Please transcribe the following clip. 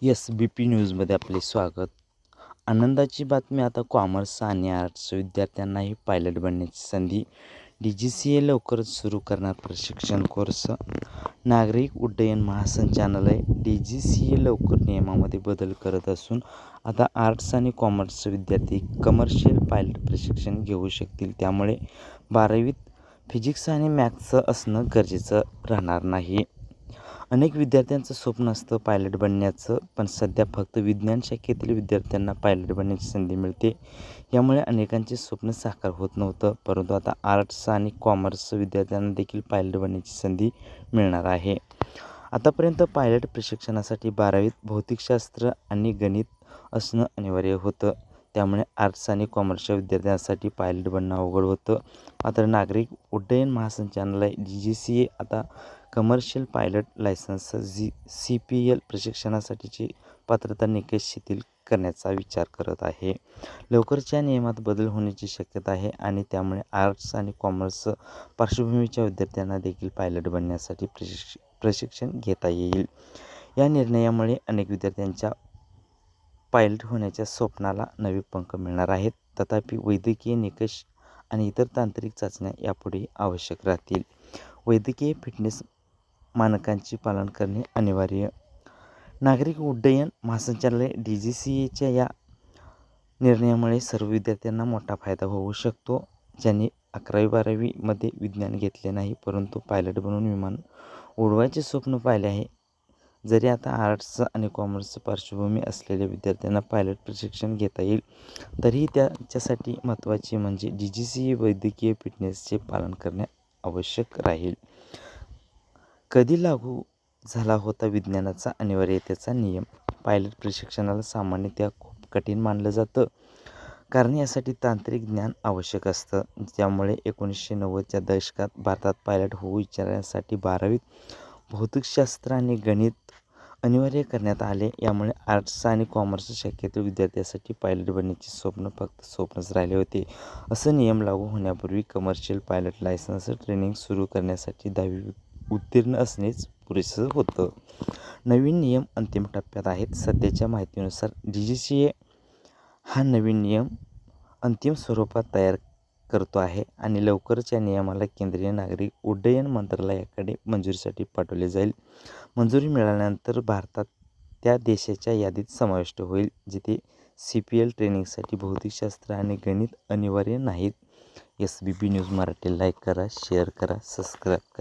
SBP न्यूजमध्ये आपले स्वागत. आनंदाची बातमी, आता कॉमर्स आणि आर्ट्स विद्यार्थ्यांनाही पायलट बनण्याची संधी. DGCA लवकरच सुरू करणार प्रशिक्षण कोर्स. नागरिक उड्डयन महासंचालनालय DGCA लवकर नियमामध्ये बदल करत असून आता आर्ट्स आणि कॉमर्स विद्यार्थी कमर्शियल पायलट प्रशिक्षण घेऊ शकतील. त्यामुळे 12वीत फिजिक्स आणि मॅथ्स असणं गरजेचं राहणार नाही. अनेक विद्यार्थ्यांचं स्वप्न असतं पायलट बनण्याचं, पण सध्या फक्त विज्ञान शाखेतील विद्यार्थ्यांना पायलट बनण्याची संधी मिळते. यामुळे अनेकांचे स्वप्न साकार होत नव्हतं, परंतु आता आर्ट्स आणि कॉमर्स विद्यार्थ्यांना देखील पायलट बनण्याची संधी मिळणार आहे. आतापर्यंत पायलट प्रशिक्षणासाठी 12वीत भौतिकशास्त्र आणि गणित असणं अनिवार्य होतं. त्यामुळे आर्ट्स आणि कॉमर्सच्या विद्यार्थ्यांसाठी पायलट बनणं अवघड होतं. मात्र नागरिक उड्डयन महासंचालनालय DGCA आता कमर्शियल पायलट लायसन्स CPL प्रशिक्षणासाठीचे पात्रता निकष शिथिल करण्याचा विचार करत आहे. लवकरच या नियमात बदल होण्याची शक्यता आहे आणि त्यामुळे आर्ट्स आणि कॉमर्स पार्श्वभूमीच्या विद्यार्थ्यांना देखील पायलट बनण्यासाठी प्रशिक्षण घेता येईल. या निर्णयामुळे अनेक विद्यार्थ्यांच्या पायलट होण्याच्या स्वप्नाला नवे पंख मिळणार आहेत. तथापि वैद्यकीय निकष आणि इतर तांत्रिक चाचण्या यापुढे आवश्यक राहतील. वैद्यकीय फिटनेस मानकांचे पालन करणे अनिवार्य. नागरिक उड्डयन महासंचालनालय DGCAच्या या निर्णयामुळे सर्व विद्यार्थ्यांना मोठा फायदा होऊ शकतो. ज्यांनी 11वी-12वीमध्ये विज्ञान घेतले नाही, परंतु पायलट बनून विमान उडवायचे स्वप्न पाहिले आहे. जरी आता आर्ट्स आणि कॉमर्स पार्श्वभूमी असलेल्या विद्यार्थ्यांना पायलट प्रशिक्षण घेता येईल, तरीही त्याच्यासाठी महत्त्वाचे म्हणजे DGCA वैद्यकीय फिटनेसचे पालन करणे आवश्यक राहील. कधी लागू झाला होता विज्ञानाचा अनिवार्यतेचा नियम? पायलट प्रशिक्षणाला सामान्यतः खूप कठीण मानलं जातं, कारण यासाठी तांत्रिक ज्ञान आवश्यक असतं. त्यामुळे 1990च्या दशकात भारतात पायलट होऊ इच्छिणाऱ्यांसाठी 12वीत भौतिकशास्त्र आणि गणित अनिवार्य करण्यात आले. यामुळे आर्ट्स आणि कॉमर्स शाखेतील विद्यार्थ्यांसाठी पायलट बनण्याचे स्वप्न फक्त स्वप्नच राहिले होते. असं नियम लागू होण्यापूर्वी कमर्शियल पायलट लायसन्स ट्रेनिंग सुरू करण्यासाठी 10वी उत्तीर्ण असणेच पुरेसं होतं. नवीन नियम अंतिम टप्प्यात आहेत. सध्याच्या माहितीनुसार DGCA हा नवीन नियम अंतिम स्वरूपात तयार करतो आहे आणि लवकरच या नियमाला केंद्रीय नागरिक उड्डयन मंत्रालयाकडे मंजुरीसाठी पाठवले जाईल. मंजुरी मिळाल्यानंतर भारतात त्या देशाच्या यादीत समाविष्ट होईल जिथे CPL ट्रेनिंगसाठी भौतिकशास्त्र आणि गणित अनिवार्य नाहीत. SBP न्यूज मराठी लाईक करा, शेअर करा, सबस्क्राईब करा.